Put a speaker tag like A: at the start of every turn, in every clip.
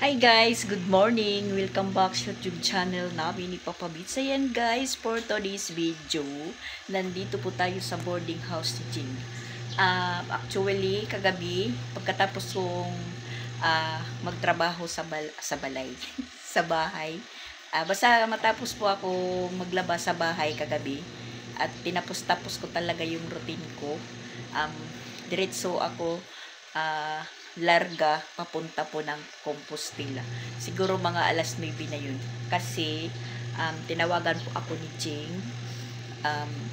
A: Hi guys, good morning. Welcome back sa YouTube channel namin ni Papa Bits. Ayan guys, for today's video, nandito po tayo sa boarding house ni Jing. Actually, kagabi, pagkatapos kong magtrabaho sa balay, sa bahay, basta matapos po ako maglaba sa bahay kagabi, at tinapos-tapos ko talaga yung routine ko. Diretso ako, larga papunta po ng Compostela. Siguro mga alas 9 na yun. Kasi tinawagan po ako ni Jing.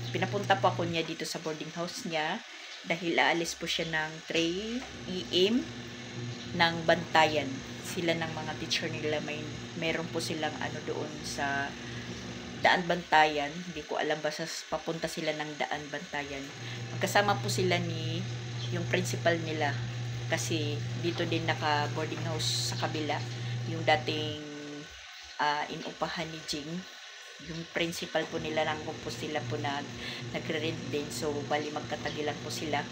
A: Pinapunta po ako niya dito sa boarding house niya dahil aalis po siya ng 3 AM ng Bantayan. Sila ng mga teacher nila, meron po silang doon sa Daan Bantayan. Hindi ko alam, basta papunta sila ng Daan Bantayan. Magkasama po sila ni yung principal nila, kasi dito din naka boarding house sa kabila yung dating inupahan ni Jing. Yung principal po nila ng Compostela po nagre-rent din, so bali magkatagilan po sila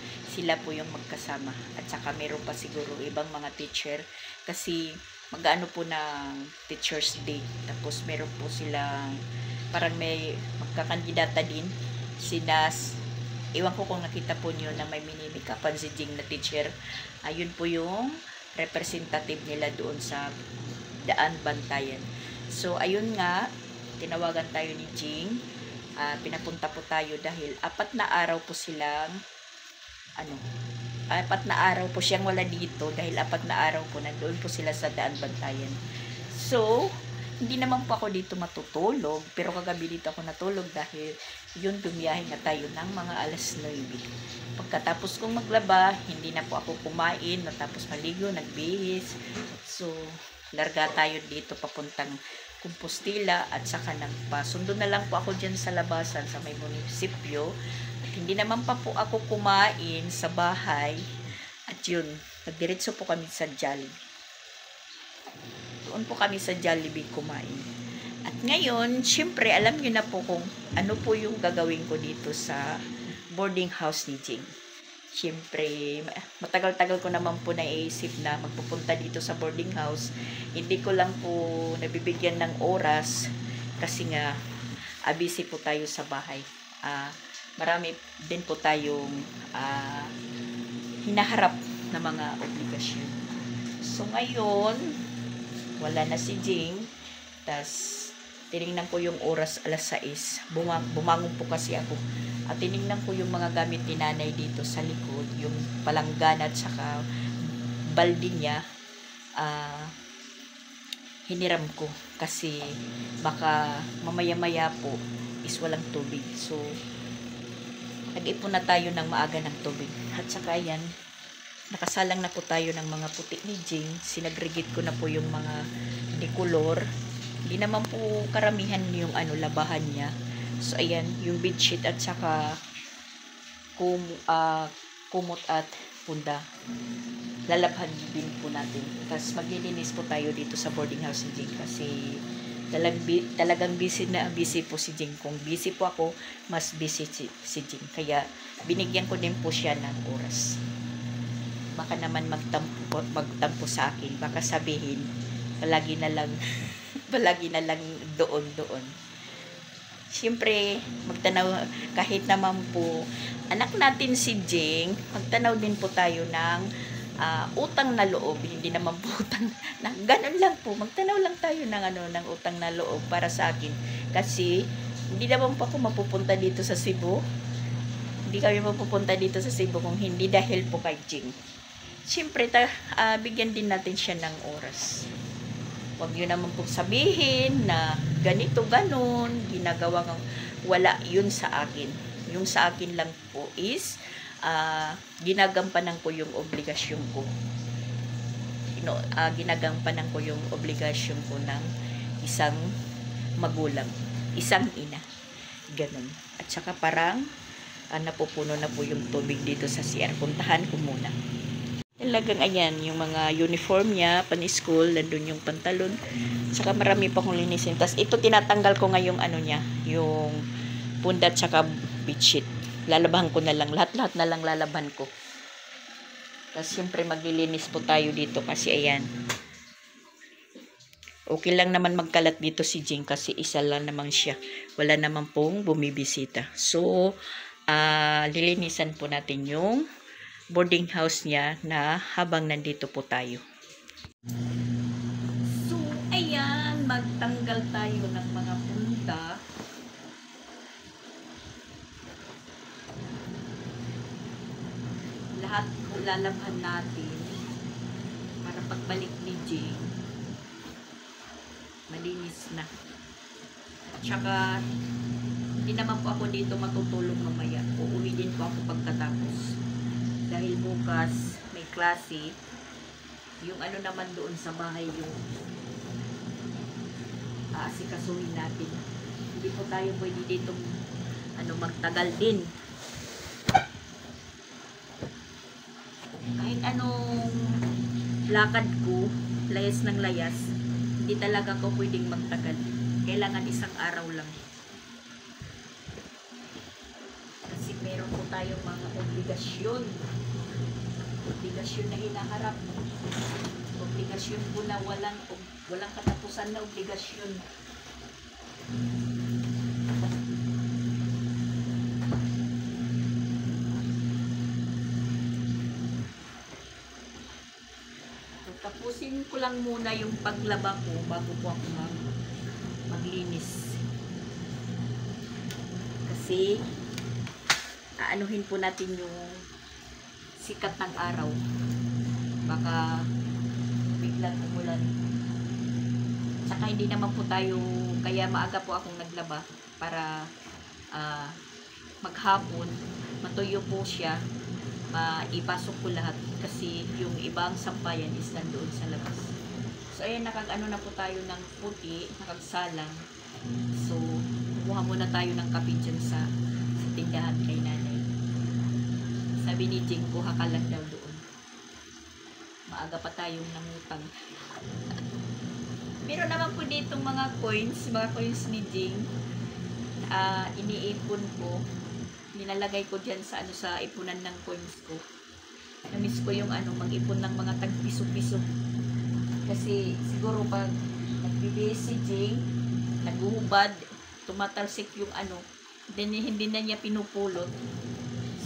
A: po yung magkasama. At saka meron pa siguro ibang mga teacher kasi mag-ano po ng Teachers Day, tapos meron po silang parang may magkakandidata din, iwan ko kung nakita po niyo na may minimikapan si Jing na teacher. Ayun po yung representative nila doon sa Daan Bantayan. So ayun nga, tinawagan tayo ni Jing. Pinapunta po tayo dahil 4 na araw po silang 4 na araw po siyang wala dito, dahil 4 na araw po nandoon po sila sa Daan Bantayan. So hindi naman po ako dito matutulog, pero kagabi dito ako natulog dahil yun, bumiyahe na tayo ng mga alas 9. Pagkatapos kong maglaba, hindi na po ako kumain, natapos maligo, nagbihis. So, larga tayo dito papuntang Compostela, at saka nagpasundo na lang po ako dyan sa labasan sa may munisipyo. At hindi naman pa po ako kumain sa bahay. At yun, nagdiretso po kami sa Jollibee. Doon po kami sa Jollibee kumain. At ngayon, syempre, alam niyo na po kung ano po yung gagawin ko dito sa boarding house ni Jing. Syempre, matagal-tagal ko naman po naisip na magpupunta dito sa boarding house. Hindi ko lang po nabibigyan ng oras kasi nga, busy po tayo sa bahay. Marami din po tayong hinaharap na mga obligasyon. So, ngayon, wala na si Jing. Tas tinignan ko yung oras, alas 6. Bumangon po kasi ako. At tinignan ko yung mga gamit ni nanay dito sa likod. Yung palanggan at saka balde niya. Hiniram ko. Kasi baka mamaya-maya po is walang tubig. So, nag-ipon na tayo ng maaga ng tubig. At saka yan, nakasalang na po tayo ng mga puti ni Jing. Sinagregate ko na po yung mga decolor. Hindi naman po karamihan yung labahan niya. So ayan, yung bedsheet at saka kumot at punda, lalabhan din po natin. Tapos maglilinis po tayo dito sa boarding house ni Jing kasi talagang busy na busy po si Jing. Kung busy po ako, mas busy si Jing. Kaya binigyan ko din po siya ng oras. Baka naman magtampo sa akin. Baka sabihin, palagi na lang doon. Siyempre, magtanaw, kahit naman po, anak natin si Jing, magtanaw din po tayo ng utang na loob. Hindi naman po utang, ganun lang po. Magtanaw lang tayo ng utang na loob para sa akin. Kasi, hindi naman po ako mapupunta dito sa Cebu. Hindi kami mapupunta dito sa Cebu kung hindi dahil po kay Jing. Siyempre, bigyan din natin siya ng oras. Huwag yun naman pong sabihin na ganito, ganun, ginagawa ng wala yun sa akin. Yung sa akin lang po is, ginagampanan ko yung obligasyon ko. Ginagampanan ko yung obligasyon ko ng isang magulang, isang ina. Ganun. At saka parang, napupuno na po yung tubig dito sa CR. Puntahan ko muna. Talagang ayan, yung mga uniform niya, pan-school, nandun yung pantalon. Saka marami pa kong linisin. Tapos ito tinatanggal ko ngayong niya, yung punda at saka bedsheet. Lalabahan ko na lang, lahat-lahat na lang lalaban ko. Tapos siyempre maglilinis po tayo dito kasi ayan, Okay lang naman magkalat dito si Jing kasi isa lang naman siya. Wala naman pong bumibisita. So, lilinisan po natin yung boarding house niya na habang nandito po tayo. So, ayan, magtanggal tayo ng mga punta. Lahat po lalabhan natin para pagbalik ni Jing, malinis na. At saka, hindi naman po ako dito matutulog mamaya. Uuwi din po ako pagkatapos. Dahil bukas may klase. Yung ano naman doon sa bahay yung aasikasuhin natin. Hindi po tayo pwede dito magtagal din. Kahit anong lakad ko, layas ng layas, hindi talaga ko pwedeng magtagal. Kailangan isang araw lang. Kasi meron po tayong mga obligasyon. Obligasyon na hinaharap. Obligasyon po na walang katapusan na obligasyon. So, tapusin ko lang muna yung paglaba ko bago po ako maglinis. Kasi aanuhin po natin yung sikat ng araw. Baka biglang umulan. Saka hindi naman po tayo, kaya maaga po akong naglaba para maghapon, matuyo po siya, maipasok ko lahat kasi yung ibang sampayan is nandoon sa labas. So ayan, nakag-ano na po tayo ng puti, nakagsalang. So, kumuha muna tayo ng kape dyan sa tindahan kay nanay. Sabi ni Jing, kuha ka lang daw doon. Maaga pa tayong nangutang. Meron naman po ditong mga coins ni Jing. Iniipon ko. Nilalagay ko dyan sa ipunan ng coins ko. Namiss ko yung mag-ipon ng mga tag-piso-piso. Kasi siguro pag nagbibihis si Jing, naguhubad, tumatalsik yung then hindi na niya pinupulot.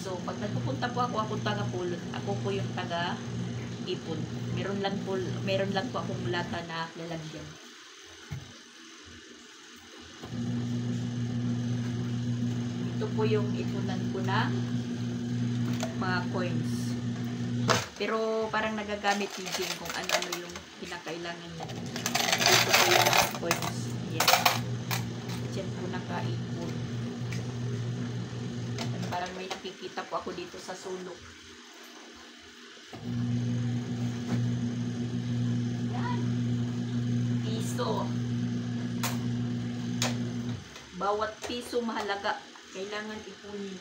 A: So, pag nagpupunta po ako taga-pulot. Ako po yung taga-ipon. Meron lang po akong lata na lalagyan. Ito po yung ipunan ko na mga coins. Pero parang nagagamit ni Jing kung ano yung pinakailangan niya. Ito po yung coins. Yes. Diyan po nakaipon. Parang may nakikita po ako dito sa sulok. Yan. Piso. Bawat piso mahalaga. Kailangan ipunin.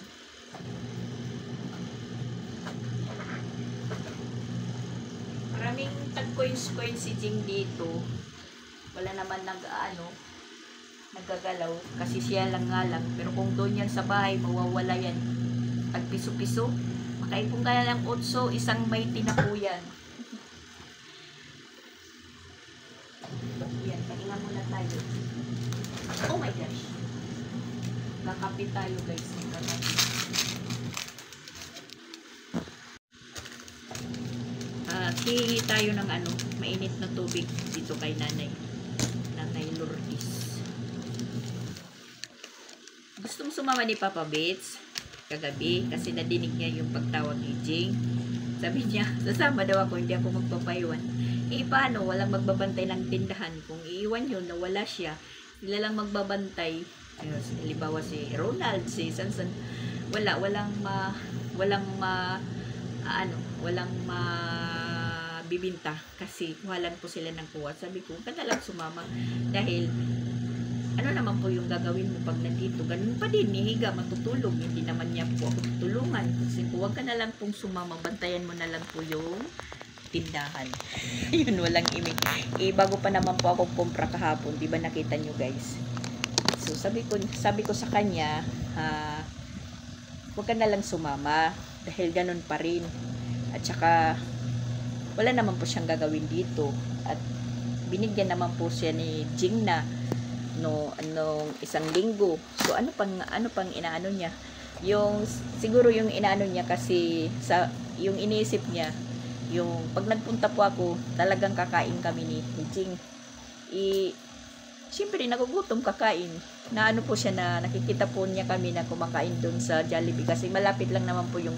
A: Maraming tag-coins si Jing dito. Wala naman nagagalaw kasi siya lang nga lang. Pero kung doon yan sa bahay, mawawala yan. Tag piso-piso. Makaipon ka na ng 8, isang may tinapo yan. Yan, pahinga muna tayo. Oh my gosh. Kakapit tayo guys. Hihingi tayo ng mainit na tubig dito kay Nanay Lourdes. Gustong sumama ni Papa Bits kagabi kasi nadinig niya yung pagtawag ni Jing. Sabi niya, sasama daw ako, hindi ako magpapaiwan. Paano? Walang magbabantay ng tindahan. Kung iiwan yun, nawala siya, sila lang magbabantay. Halimbawa si Ronald, si Sansan, walang bibinta kasi kuhalan po sila ng kuha. Sabi ko, ka na lang sumama dahil naman po yung gagawin mo pag nandito, ganun pa din, hihiga, matutulog, hindi naman niya po ako tutulungan kasi huwag ka na lang pong sumama, bantayan mo na lang po yung tindahan. Yun, walang imig. Bago pa naman po ako kumpra kahapon, di ba nakita nyo guys? So sabi ko sa kanya, huwag ka na lang sumama dahil ganun pa rin. At saka wala naman po siyang gagawin dito at binigyan naman po siya ni Jing na no anong isang linggo. So ano pang inaano niya? Yung siguro yung inaano niya kasi sa yung iniisip niya, yung pag nagpunta po ako, talagang kakain kami ni Jing. Siyempre nagugutom kakain. Na ano po siya na nakikita po niya kami na kumakain doon sa Jollibee kasi malapit lang naman po yung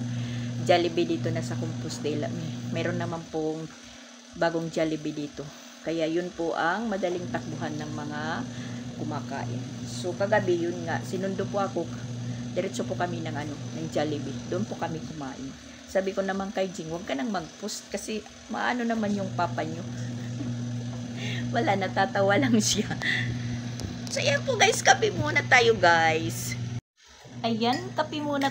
A: Jollibee dito na sa Compostela. Meron naman pong bagong Jollibee dito. Kaya yun po ang madaling takbuhan ng mga kumakain. So kagabi yun nga, sinundo po ako. Diretso po kami ng ng Jollibee. Doon po kami kumain. Sabi ko naman kay Jing, huwag ka nang mag-post kasi maano naman yung papa nyo. Wala, natatawa lang siya. So yan po guys, kape muna tayo guys. Ayan, kape muna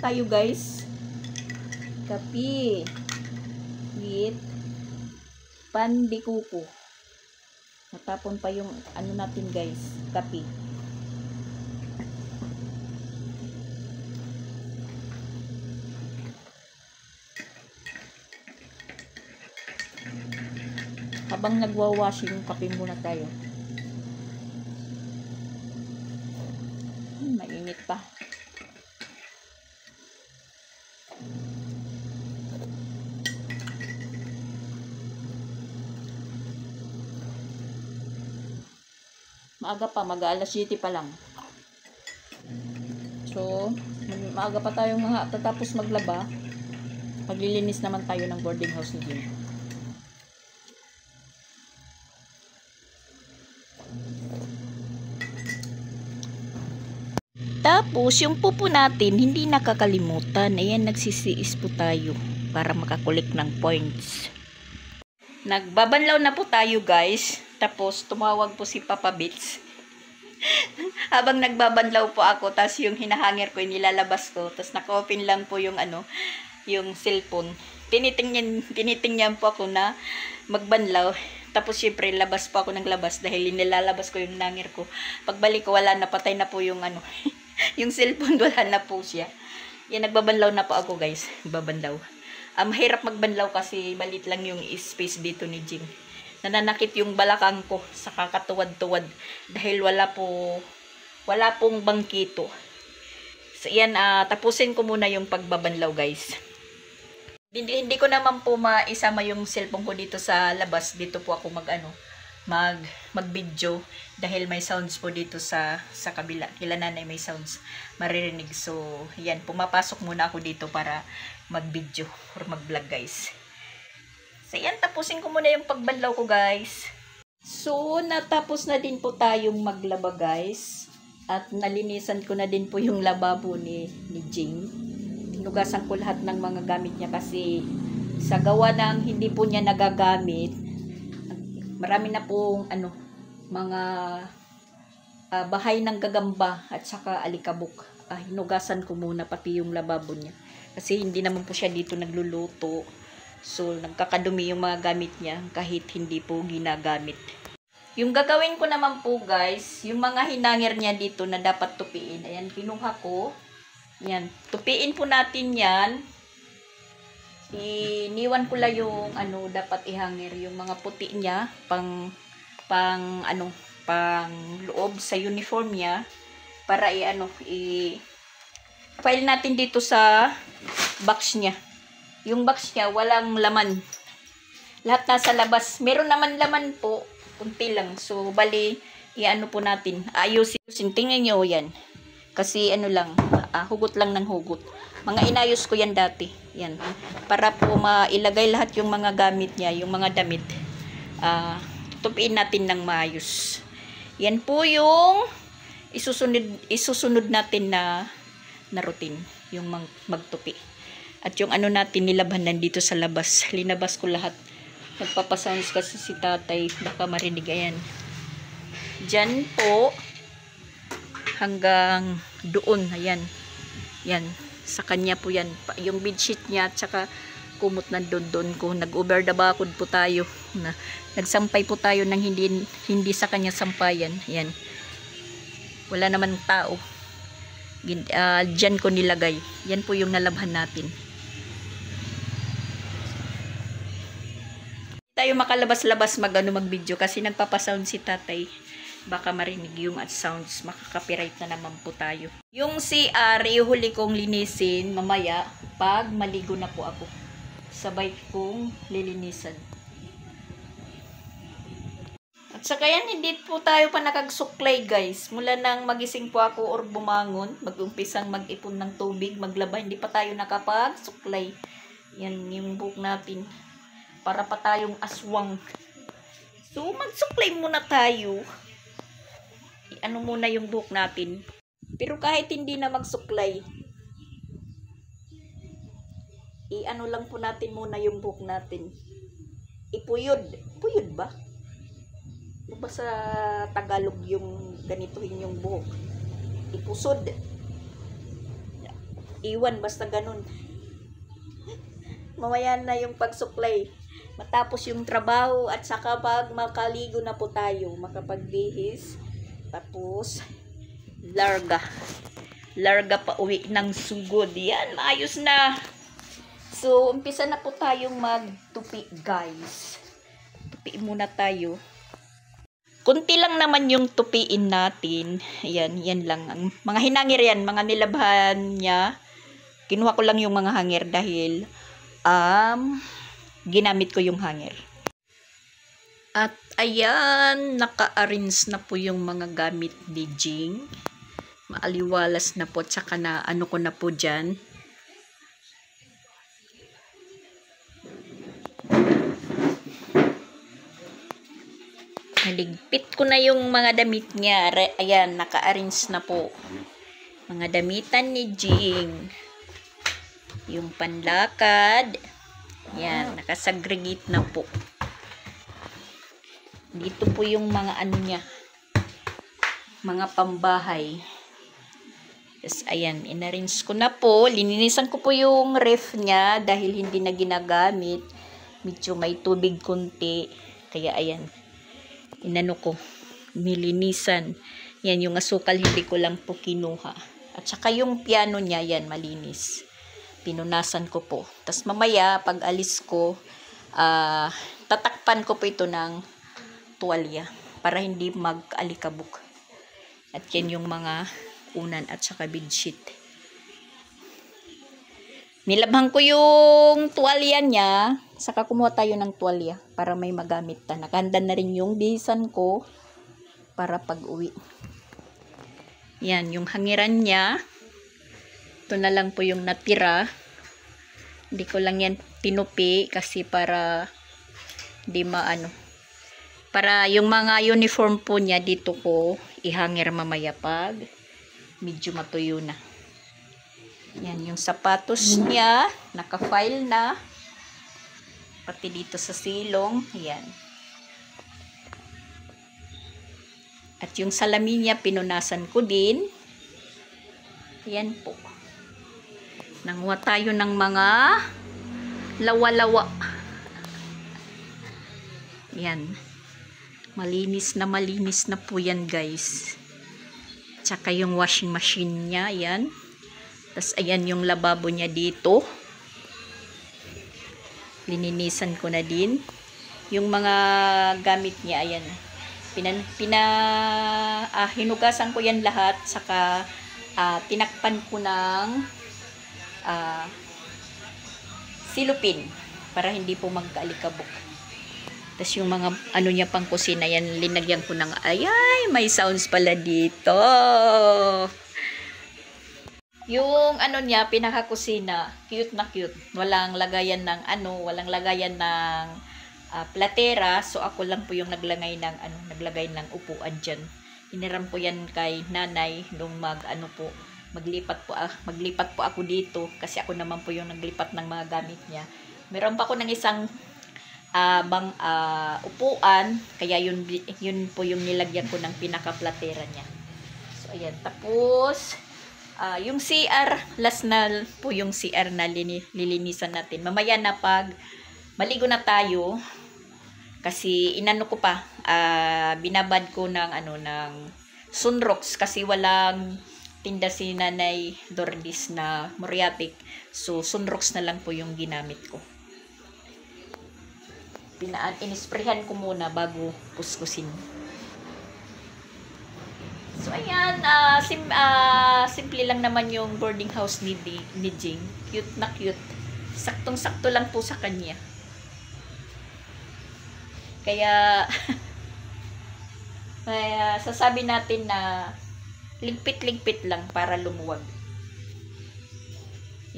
A: tayo guys. Kape with pandikuko. Natapon pa yung ano natin guys, kape. Habang nagwa-washing, kape muna tayo. Mainit pa. Maaga pa, mag-alas 7 pa lang. So, maaga pa tayong mga tatapos maglaba. Maglilinis naman tayo ng boarding house ni Jim. Tapos, yung pupo natin, hindi nakakalimutan. Ayan, nagsisiis po tayo para makakulik ng points. Nagbabanlaw na po tayo, guys. Tapos, tumawag po si Papa Bits. Habang nagbabanlaw po ako, tapos yung hinahangir ko, nilalabas ko. Tapos, naka-open lang po yung yung cellphone. Tinitingnan po ako na magbanlaw. Tapos, syempre, labas po ako ng labas dahil nilalabas ko yung nangir ko. Pagbalik ko, wala na, patay na po yung yung cellphone, wala na po siya. Yan, nagbabanlaw na po ako guys. Nagbabanlaw. Mahirap magbanlaw kasi balit lang yung space dito ni Jing. Nananakit yung balakang ko sa kakatuwad-tuwad dahil wala pong bangkito. So yan, tapusin ko muna yung pagbabanlaw guys. Hindi ko naman po maisama yung cellphone ko dito sa labas. Dito po ako mag-video dahil may sounds po dito sa kabila. Kila nanay may sounds maririnig. So, yan, pumapasok muna ako dito para mag-video or mag-vlog guys. So, yan, tapusin ko muna yung pagbanlaw ko guys. So, natapos na din po tayong maglaba guys. At nalinisan ko na din po yung lababo ni Jing. Tinugasan ko lahat ng mga gamit niya kasi sa gawa ng hindi po niya nagagamit, marami na pong mga bahay ng gagamba at saka alikabok. Hinugasan ko muna pati yung lababo niya. Kasi hindi naman po siya dito nagluluto. So, nagkakadumi yung mga gamit niya kahit hindi po ginagamit. Yung gagawin ko naman po guys, yung mga hinangir niya dito na dapat tupiin. Ayan, kinuha ko. Yan, tupiin po natin yan. Iniwan ko lang yung dapat ihangir, yung mga puti niya pang loob sa uniform niya para file natin dito sa box niya. Yung box niya walang laman. Lahat nasa labas. Meron naman laman po, kunti lang. So bali po natin. Ayusin. Tingnan niyo yan. Kasi lang, hugot lang ng hugot. Mga inayos ko yan dati. Yan. Para po mailagay lahat yung mga gamit niya, yung mga damit. Tupiin natin ng maayos. Yan po yung isusunod natin na routine. Yung magtupi. At yung natin nilabhanan dito sa labas. Linabas ko lahat. Nagpapasounds kasi si tatay. Baka marinig. Ayan. Diyan po. Hanggang doon. Ayan. Yan. Sa kanya po yan. Yung bedsheet niya at saka kumot na doon ko. Nag-over the bakod po tayo. Nagsampay po tayo ng hindi sa kanya sampayan. Yan. Wala naman tao. Diyan ko nilagay. Yan po yung nalabhan natin. tayo makalabas-labas mag-video kasi nagpapasound si tatay. Baka marinig yung at sounds, makaka-copyright na naman po tayo. Yung CR, ihuli kong linisin mamaya pag maligo na po ako. Sabay kong lilinisan. At saka yan, hindi po tayo pa nakagsuklay guys. Mula nang magising po ako or bumangon, mag-umpisang mag-ipon ng tubig, maglaba, hindi pa tayo nakapagsuklay. Yan yung buhok natin. Para pa tayong aswang. So, magsuklay muna tayo. Ano muna yung buhok natin. Pero kahit hindi na magsuklay, i-ano lang po natin muna yung buhok natin. Ipuyod. Puyod ba? Ano ba sa Tagalog yung ganituhin yung buhok? Ipusod. Iwan, basta ganun. Mamaya na yung pagsuklay. Matapos yung trabaho at saka pag makaligo na po tayo, makapagbihis. Tapos, larga. Larga pa uwi ng sugod. Yan, maayos na. So, umpisa na po tayong magtupi, guys. Tupiin muna tayo. Kunti lang naman yung tupiin natin. Ayan, yan lang. Ang mga hinangir yan, mga nilabhan niya. Kinuha ko lang yung mga hanger dahil ginamit ko yung hanger. At ayan, naka-arrange na po yung mga gamit ni Jing. Maaliwalas na po, tsaka na ano ko na po dyan. Naligpit ko na yung mga damit niya. Ayan, naka-arrange na po. Mga damitan ni Jing. Yung panlakad. Ayan, nakasagregate na po. Dito po yung mga ano niya. Mga pambahay. Tapos, ayan, inarrange ko na po. Lininisan ko po yung ref niya dahil hindi na ginagamit. Medyo may tubig kunti. Kaya, ayan. Inano ko, nilinisan. Yan, yung asukal, hindi ko lang po kinuha. At saka yung piano niya, yan, malinis. Pinunasan ko po. Tapos mamaya, pag alis ko, tatakpan ko po ito ng tuwalya para hindi mag-alikabok. At yan yung mga unan at saka bedsheet. Nilabhan ko yung tuwalya niya. Saka kumuha tayo ng tuwalya para may magamit na. Nakahanda na rin yung bihisan ko para pag-uwi. Yan, yung hangiran niya. Ito na lang po yung natira. Hindi ko lang yan tinupi kasi para di maano. Para yung mga uniform po niya dito ko ihangir mamaya pag medyo matuyo na. Yan, yung sapatos niya, naka-file na. Pati dito sa silong, yan. At yung salamin niya, pinunasan ko din. Yan po. Nanguha tayo ng mga lawa-lawa. Yan. Malinis na po yan, guys. Tsaka yung washing machine niya, yan. Tapos, ayan yung lababo niya dito. Lininisan ko na din. Yung mga gamit niya, ayan. Hinugasan ko yan lahat. Saka, tinakpan ko ng silupin para hindi po magkaalikabok. Tapos yung mga ano niya pang kusina, yan, linagyan ko ng, ayay, may sounds pala dito. Yung ano niya, pinakakusina, cute na cute. Walang lagayan ng walang lagayan ng platera. So ako lang po yung naglagay ng upuan diyan. Hiniram ko yan kay nanay nung maglipat po ako dito kasi ako naman po yung naglipat ng mga gamit niya. Meron pa ako ng isang upuan, kaya yun po yung nilagyan ko ng pinaka-platera niya. So ayan, tapos yung CR, last na po yung CR na lilinisan natin. Mamaya na pag maligo na tayo, kasi inano ko pa, binabad ko ng ng Sunrox kasi walang tinda si Nanay Dordis na Moriatic. So Sunrox na lang po yung ginamit ko. inisprehan ko muna bago kuskusin. So, ayan, simple lang naman yung boarding house ni Jing. Cute na cute. Saktong-sakto lang po sa kanya. Kaya, sasabi natin na ligpit-ligpit lang para lumuwag.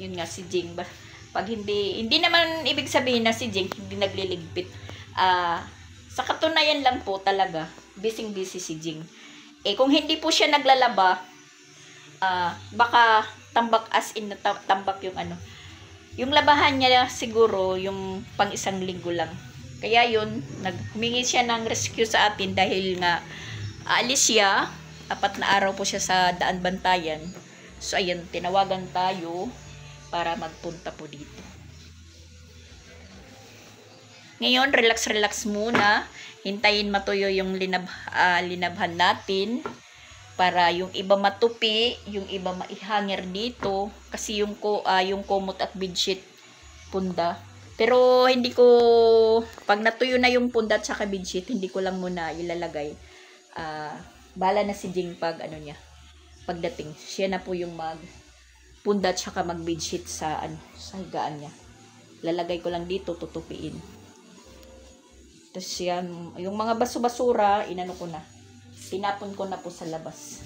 A: Yun nga, si Jing. Pag hindi naman ibig sabihin na si Jing hindi nagliligpit. Sa katunayan lang po talaga, busy-busy si Jing. Kung hindi po siya naglalaba, baka tambak as in na tambak yung ano. Yung labahan niya siguro yung pang isang linggo lang. Kaya yun, humingi siya ng rescue sa atin dahil nga aalis siya. 4 na araw po siya sa Daan Bantayan. So ayun, tinawagan tayo para magpunta po dito. Ngayon, relax muna. Hintayin matuyo yung linabhan natin para yung iba matupi, yung iba maihanger dito kasi yung kumot at bedsheet punda. Pero hindi ko pag natuyo na yung punda at saka bedsheet, hindi ko lang muna ilalagay. Bala na si Jing pag pagdating. Siya na po yung punda at saka mag bedsheet sa higaan niya. Lalagay ko lang dito, tutupiin. Tapos yan, yung mga baso-basura, inano ko na. Tinapon ko na po sa labas.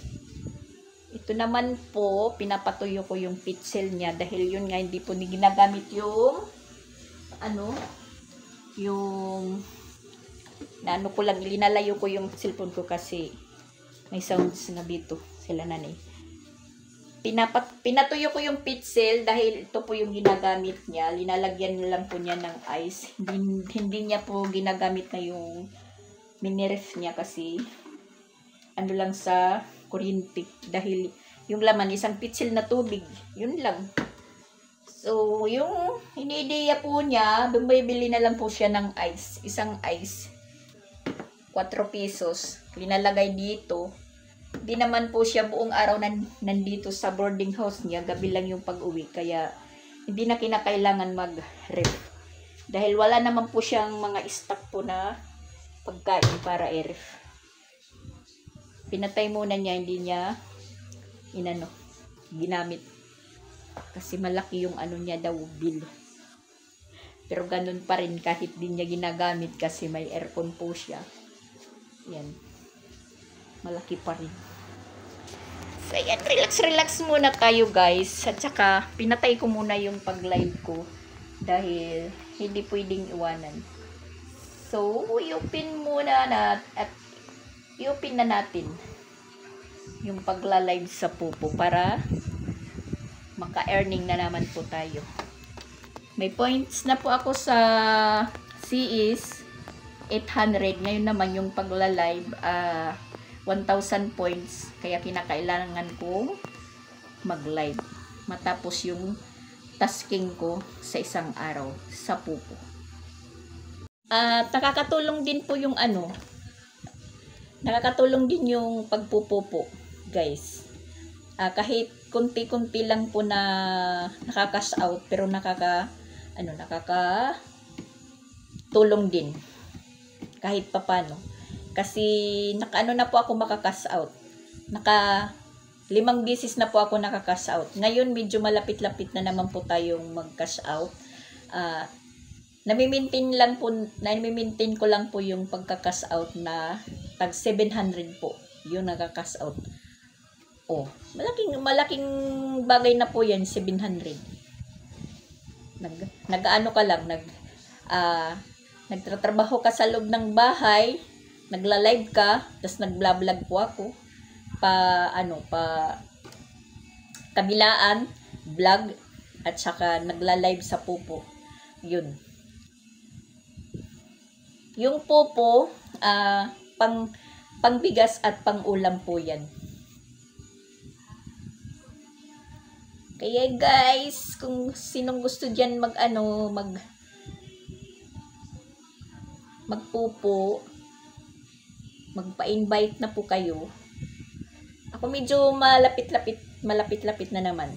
A: Ito naman po, pinapatuyo ko yung pitsil niya dahil yun nga hindi po ginagamit yung ko lang, linalayo ko yung cellphone ko kasi may sounds na dito sila nanay. Pinatuyo ko yung pitsil dahil ito po yung ginagamit niya. Linalagyan lang po niya ng ice. Hindi niya po ginagamit na yung miniref niya kasi lang sa kuryente. Dahil yung laman, isang pitsil na tubig. Yun lang. So, yung iniideya po niya, bumibili na lang po siya ng ice. Isang ice. 4 pesos. Linalagay dito. Di naman po siya buong araw nandito sa boarding house niya, gabi lang yung pag-uwi, kaya hindi na kinakailangan mag-ref. Dahil wala naman po siyang mga stock po na pagkain para i-ref. Pinatay muna niya, hindi niya ginamit. Kasi malaki yung niya daw, bill. Pero ganun pa rin kahit di niya ginagamit kasi may aircon po siya. Yan. Malaki pa rin. So, ayan, relax muna tayo guys. At saka, pinatay ko muna yung pag-live ko. Dahil, hindi pwedeng iwanan. So, i-open muna i-open na natin yung pagla-live sa Pupo para maka-earning na naman po tayo. May points na po ako sa CES 800. Ngayon naman yung pagla-live 1,000 points. Kaya kinakailangan kong mag-live. Matapos yung tasking ko sa isang araw sa Pupo. Nakakatulong din po yung nakakatulong din yung pagpupupo, guys. Kahit kunti-kunti lang po na nakaka-cash out, pero nakakatulong din. Kahit papano. Kasi nakaano na po ako maka-cash out. 5 beses na po ako naka-cash out. Ngayon medyo malapit-lapit na naman po tayong mag-cash out. Nami-maintain ko lang po yung pagka-cash out na tag 700 po. Yung naka-cash out. Oh, malaking bagay na po yan, 700. Nag-ano ka lang, nagtatrabaho ka sa loob ng bahay, nagla-live ka, tapos nag-vlog po ako pa kabilaan, vlog, at saka nagla-live sa Pupo. Yun. Yung Pupo, pangbigas at pang-ulam po yan. Kaya guys, kung sinong gusto diyan magpupo, magpa-invite na po kayo. Ako medyo malapit-lapit na naman.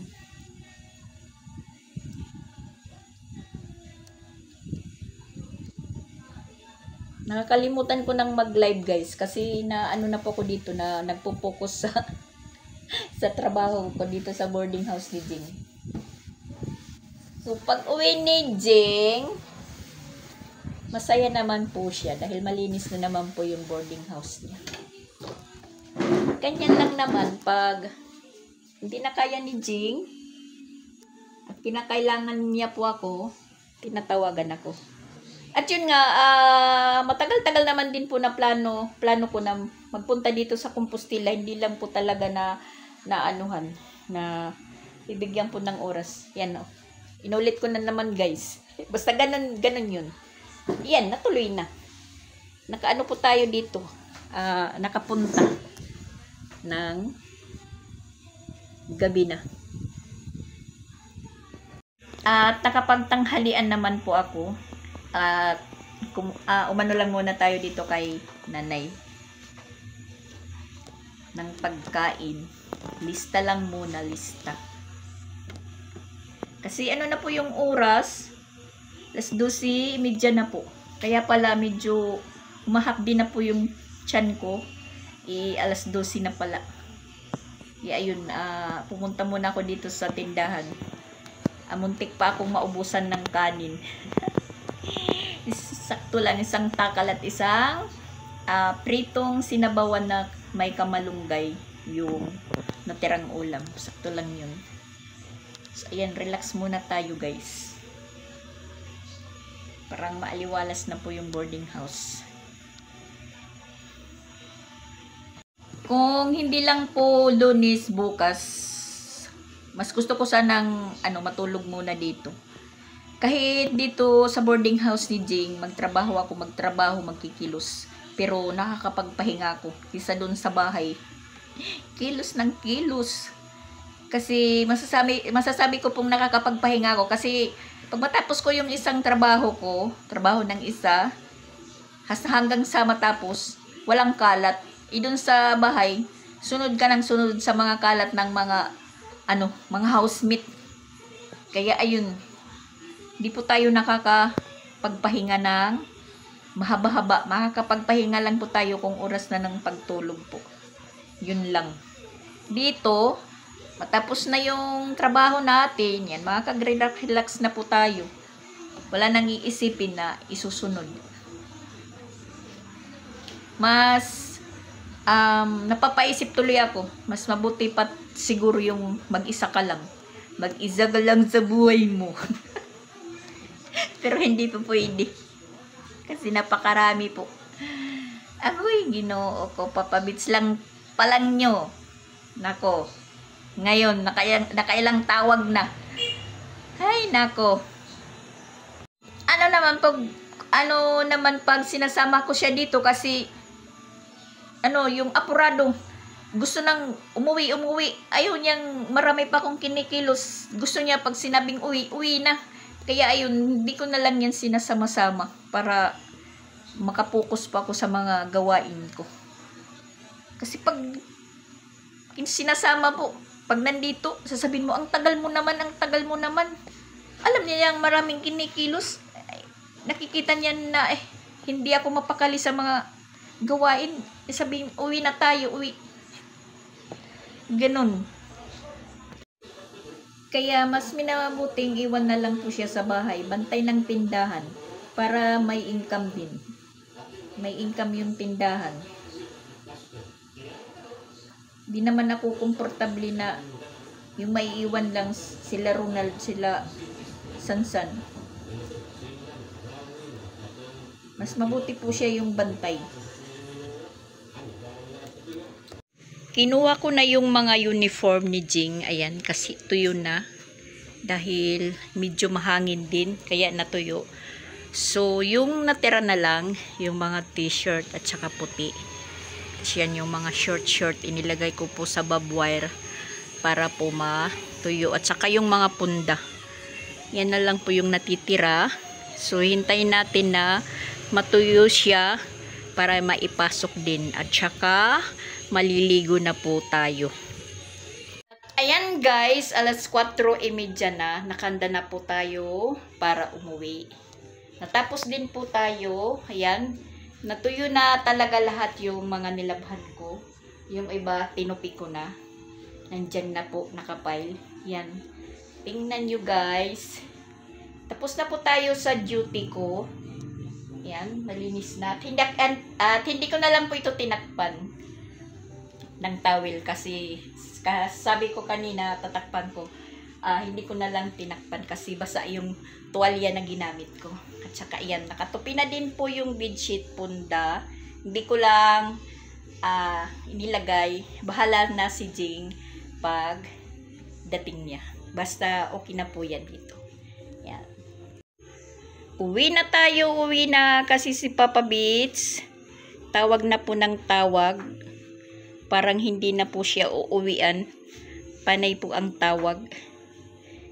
A: Nakakalimutan ko nang mag-live guys kasi na ano na po ko dito na nagpo-focus sa sa trabaho ko dito sa boarding house ni Jing. So pag uwi ni Jing, masaya naman po siya dahil malinis na naman po yung boarding house niya. Ganyan lang naman pag hindi na kaya ni Jing at kinakailangan niya po ako, tinatawagan ako. At yun nga, matagal-tagal naman din po na plano ko na magpunta dito sa Compostela. Hindi lang po talaga na anuhan, na bibigyan po ng oras. Yan o. Inulit ko na naman guys. Basta ganun yun. Yan, natuloy na. Nakaano po tayo dito. Nakapunta ng gabi na. At nakapagtanghalian naman po ako. At umano lang muna tayo dito kay nanay ng pagkain. Lista lang muna, lista. Kasi ano na po yung oras, 12:30 na po. Kaya pala medyo umahapdi na po yung tiyan ko. 12:00 na pala. Ayun, pumunta muna ako dito sa tindahan. Muntik pa akong maubusan ng kanin. Sakto lang, isang takal at isang pritong sinabawan na may kamalunggay yung natirang ulam. Sakto lang yun. So, ayan, relax muna tayo guys. Parang maaliwalas na po yung boarding house. Kung hindi lang po Lunes bukas, mas gusto ko sanang matulog muna dito. Kahit dito sa boarding house ni Jing, magtrabaho, magkikilos. Pero nakakapagpahinga ako. Kisa doon sa bahay. Kilos ng kilos. Kasi masasabi ko pong nakakapagpahinga ako. Kasi pag matapos ko yung isang trabaho ng isa, hanggang sa matapos, walang kalat. Doon sa bahay, sunod ka ng sunod sa mga kalat ng mga housemate. Kaya ayun, di po tayo nakakapagpahinga ng mahaba-haba. Makakapagpahinga lang po tayo kung oras na ng pagtulog po. Yun lang. Dito, matapos na yung trabaho natin, yan, makakag-relax na po tayo. Wala nang iisipin na isusunod. Mas napapaisip tuloy ako. Mas mabuti pa siguro yung mag-isa ka lang. Mag-isa ka lang sa buhay mo. Pero hindi po pwede. Kasi napakarami po. Agoy, Ginoo ko, papabits lang palang nyo. Nako. Ngayon, nakailang tawag na. Ay, nako. Ano naman pag sinasama ko siya dito kasi yung apurado. Gusto nang umuwi. Ayaw niyang marami pa akong kinikilos. Gusto niya pag sinabing uwi na. Kaya ayun, hindi ko na lang yan sinasama-sama para makapokus pa ako sa mga gawain ko. Kasi pag sinasama po, pag nandito, sasabihin mo, ang tagal mo naman. Alam niya yung maraming kinikilos. Nakikita niya na hindi ako mapakali sa mga gawain. Sabihin, uwi na tayo, uwi. Ganun. Kaya mas minabuting iwan na lang po siya sa bahay, bantay ng tindahan para may income din. May income yung tindahan. Di naman ako komportable na yung may iwan lang sila Ronald, sila Sansan. Mas mabuti po siya yung bantay. Kinuha ko na yung mga uniform ni Jing. Ayan, kasi tuyo na. Dahil medyo mahangin din, kaya natuyo. So, yung natira na lang, yung mga t-shirt at saka puti. Yan yung mga short, inilagay ko po sa barbed wire para po matuyo. At saka yung mga punda. Yan na lang po yung natitira. So, hintayin natin na matuyo siya para maipasok din. At saka maliligo na po tayo. Ayan guys, 4:30 na. Nakanda na po tayo para umuwi. Natapos din po tayo. Ayan. Natuyo na talaga lahat yung mga nilabhan ko. Yung iba, tinupi ko na. Nandyan na po, nakapile. Yan. Tingnan nyo guys. Tapos na po tayo sa duty ko. Yan, malinis na. At hindi ko na lang po ito tinakpan ng towel kasi sabi ko kanina, tatakpan ko. Hindi ko na lang tinakpan kasi basa yung tuwalya na ginamit ko. At saka yan, nakatupi na din po yung bedsheet punda. Hindi ko lang inilagay. Bahala na si Jing pag dating niya. Basta okay na po yan dito. Yan. Uwi na kasi si Papa Beats tawag na po ng tawag. Parang hindi na po siya uuwian. Panay po ang tawag.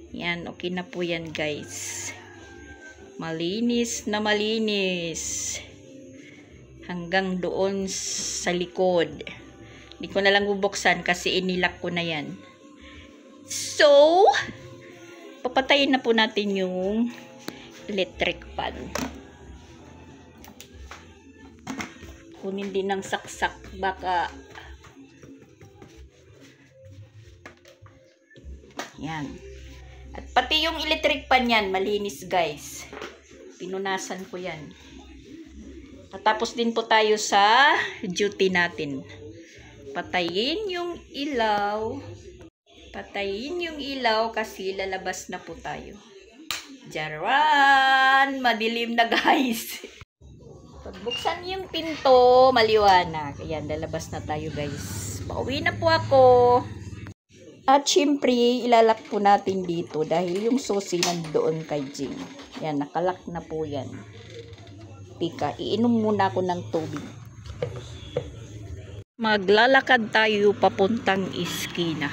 A: Yan, okay na po yan guys. Malinis na malinis. Hanggang doon sa likod. Hindi ko na lang bubuksan kasi inilak ko na yan. So, papatayin na po natin yung electric pan. Kunin din ng saksak baka yan. At pati yung electric pan yan, malinis guys. Pinunasan ko yan. At tapos din po tayo sa duty natin. Patayin yung ilaw. Patayin yung ilaw kasi lalabas na po tayo. Jaran! Madilim na guys. Pagbuksan yung pinto, maliwanag. Ayan, lalabas na tayo guys. Pauwi na po ako. At syempre, ilalak po natin dito dahil yung susi nandoon kay Jing. Yan, nakalak na po yan. Tika, iinom muna ako ng tubig. Maglalakad tayo papuntang iskina.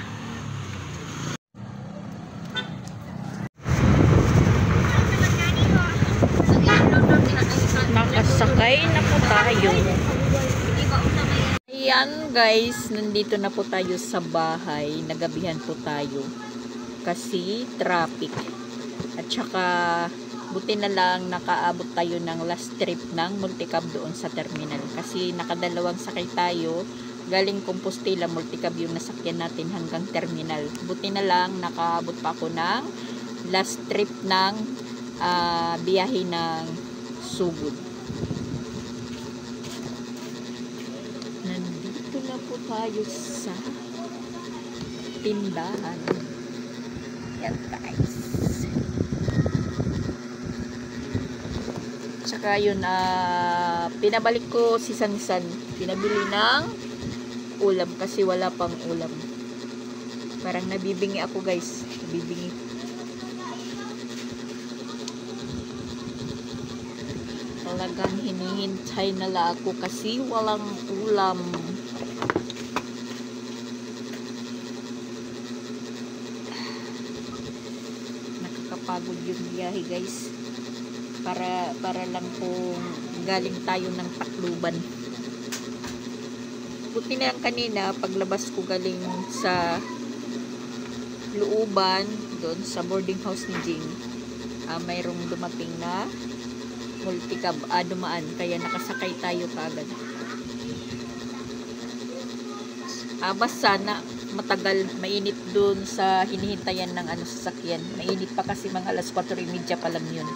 A: Nakasakay na po tayo. Ayan guys, nandito na po tayo sa bahay. Nagabihan po tayo kasi traffic. At saka buti na lang nakaabot tayo ng last trip ng multicab doon sa terminal. Kasi nakadalawang sakay tayo. Galing Compostela, multicab yung nasakyan natin hanggang terminal. Buti na lang nakaabot pa ako ng last trip ng biyahe ng Sugod. Na po tayo sa tindahan. Yan guys. Tsaka yun, pinabalik ko si Sansan. Pinabili ng ulam kasi wala pang ulam. Parang nabibingi ako guys. Nabibingi. Talagang hinihintay nala ako kasi walang ulam. Nakakapagod yung biyahe guys. Para lang po galing tayo ng Tacloban. Buti na lang kanina paglabas ko galing sa looban doon sa boarding house ni Jing. Mayroong dumating na multicab dumaan kaya nakasakay tayo kaagad. Basta na matagal, mainit dun sa hinihintayan ng sasakyan. Mainit pa kasi mga alas 4:30 pa lang yun.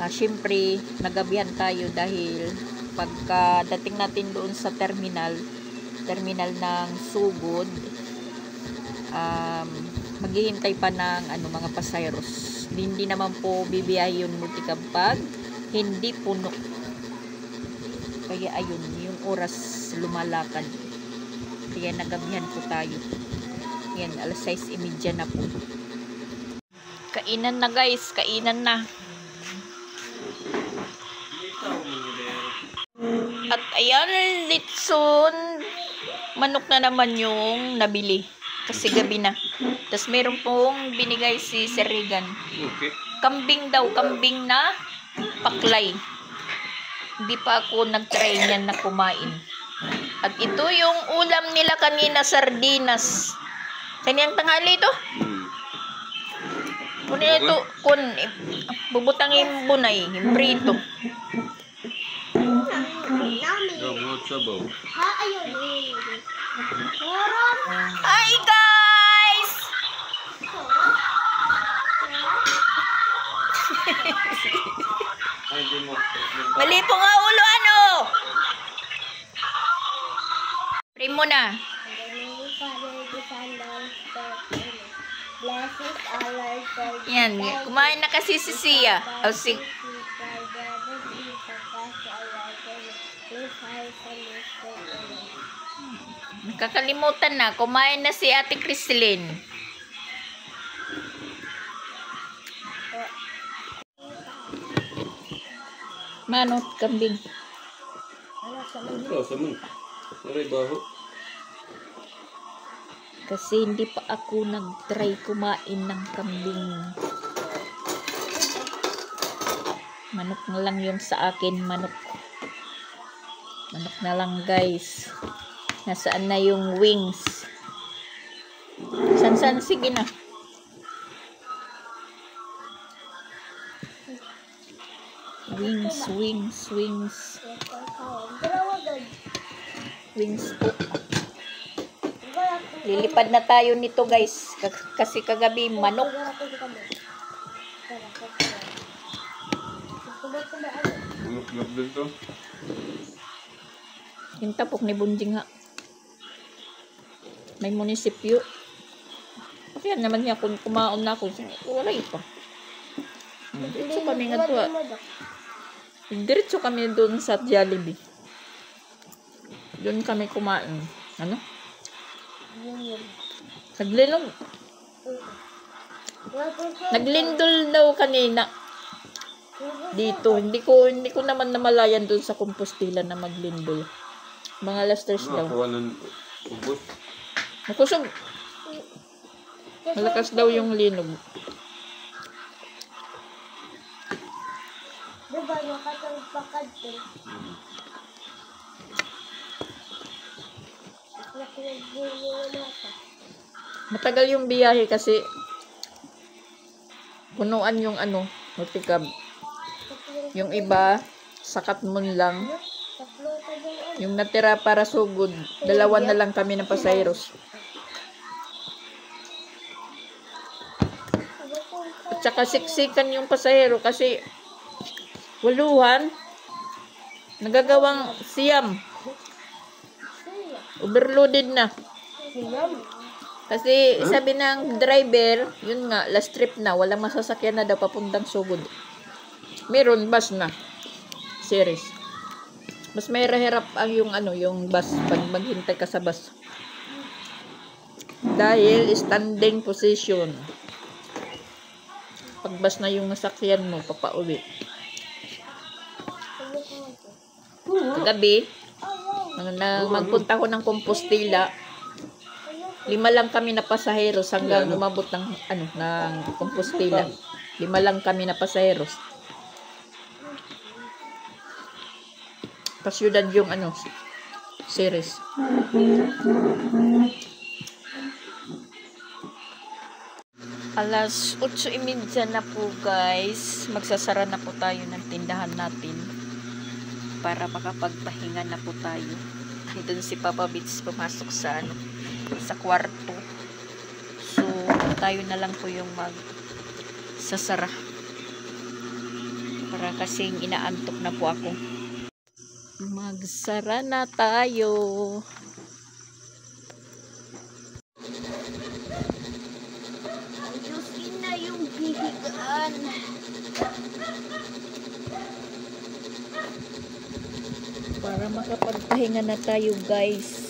A: Syempre nagabihan tayo dahil pagka dating natin doon sa terminal ng Sugod, maghihintay pa ng mga pasayeros. Hindi naman po bibiyahe yung multicab pag hindi puno. Kaya ayun, yung oras lumalakad. Kaya nagabihan po tayo. Yan, alas 6:30 na po. Kainan na guys, kainan na. At ayan, litson. Manok na naman yung nabili. Kasi gabi na. Tapos meron pong binigay si Sir Regan.
B: Okay.
A: Kambing daw, kambing na paklay. Hindi pa ako nag-try niyan na kumain. At ito yung ulam nila kanina, sardinas. Kanyang tanghali ito. Kunin ito, bubutangin bunay, prito.
B: sabaw.
C: Ha, ayun. Meron.
A: Hi guys!
B: Ay, hindi mo.
A: Mali po nga ulo ano? Pray mo na.
C: Blessings are Lord for
A: Yan, kumain na kasi si Sia. O si... Nakakalimutan na, kumain na si Ate Crislin. Manot, kambing.
B: Ito, sama. Aray, baho.
A: Kasi hindi pa ako nag-try kumain ng kambing. Manok na lang yung sa akin, manok. Manok na lang guys. Nasaan na yung wings? San, sige na. Wings. Wings po. Lilipad na tayo nito guys. Kasi kagabi manok.
B: Ulok-lok din to.
A: Yung tapok ni Bunjing nga. May munisipyo. Kaya naman niya kung kumaon na ako. Wala pa. Diretso kami nga to. Diretso kami doon sa Jollibee. Doon kami kumain. Ano? Naglindol daw kanina. Dito. Hindi ko naman namalayan doon sa Compostela na maglindol. Mga lasters daw.
B: Nakakuha ng ubos.
A: Nakusog. Malakas daw yung linog.
C: Diba, nakatagpakad to.
A: Matagal yung biyahe kasi punuan yung ano, multicab. Yung iba, sakat mon lang. Yung natira para sugod, dalawa na lang kami ng pasayros. At saka siksikan yung pasahero kasi wuluhan, nagagawang siyam. Overloaded na. Kasi sabi ng driver, yun nga, last trip na, walang masasakyan na daw papuntang sugod. Meron bus na. Series. Mas may hirap ang yung ano, yung bus pag maghintay ka sa bus. Dahil standing position. Pag bus na yung nasakyan mo, papauwi. Kagabi, nang magpunta ko ng Compostela, 5 lang kami na pasaheros hanggang umabot ng ano ng Compostela. 5 lang kami na pasaheros. Pasyudad yung ano series. Alas 8:30 na po guys. Magsasara na po tayo ng tindahan natin para makapagpahinga na po tayo. Doon si Papa Bits pumasok sa ano, sa kwarto. So, tayo na lang po yung magsasara. Para kasing inaantok na po ako. Magsara na tayo. Ayusin na yung bihigaan. Para makapagpahinga na tayo guys.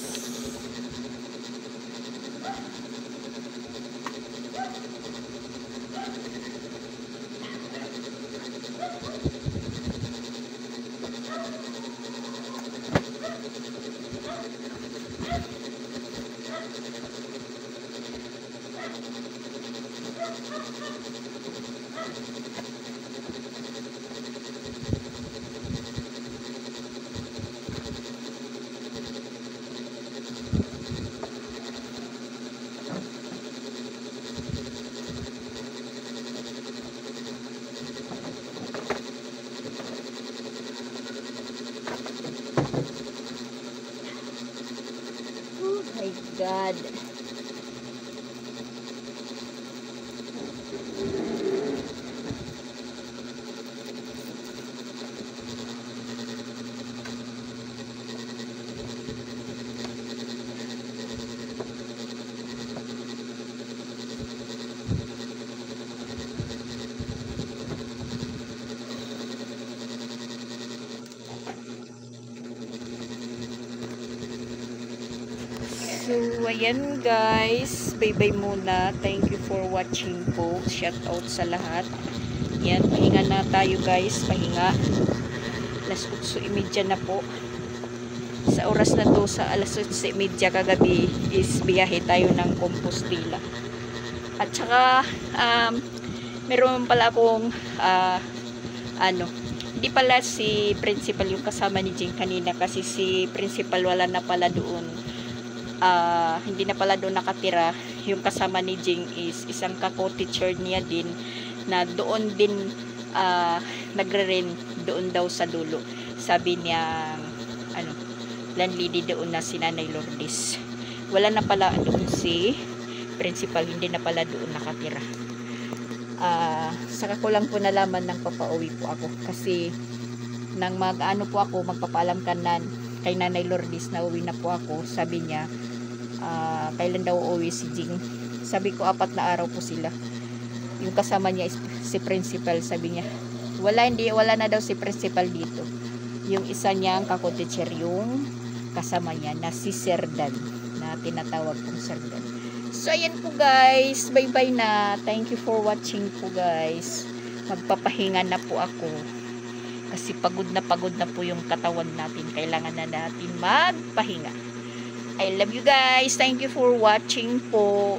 A: God. So, ayan guys. Bye-bye muna. Thank you for watching po. Shout out sa lahat. Yan, pahinga na tayo guys. Pahinga. Alas 8:30 na po. Sa oras na to, sa alas 8:30 kagabi is biyahe tayo ng Compostela. At saka, meron pala akong, hindi pala si principal yung kasama ni Jing kanina kasi si principal wala na pala doon. Hindi na pala doon nakatira. Yung kasama ni Jing is isang kako-teacher niya din na doon din nagre-rent doon daw sa dulo. Sabi niya landlady doon na si Nanay Lourdes. Wala na pala doon si principal, hindi na pala doon nakatira. Saka ko lang po nalaman nang papauwi po ako kasi nang po ako magpapaalam kanan kay Nanay Lourdes na uwi na po ako. Sabi niya kailan daw uwi si Jing. Sabi ko 4 na araw po sila. Yung kasama niya si principal, sabi niya wala na daw si principal dito. Yung isa niyang kako-teacher yung kasama niya na si Serdan, na tinatawag kong Serdan. So ayan po guys, bye bye na. Thank you for watching po guys. Magpapahinga na po ako kasi pagod na po yung katawan natin. Kailangan na natin magpahinga. I love you guys. Thank you for watching po.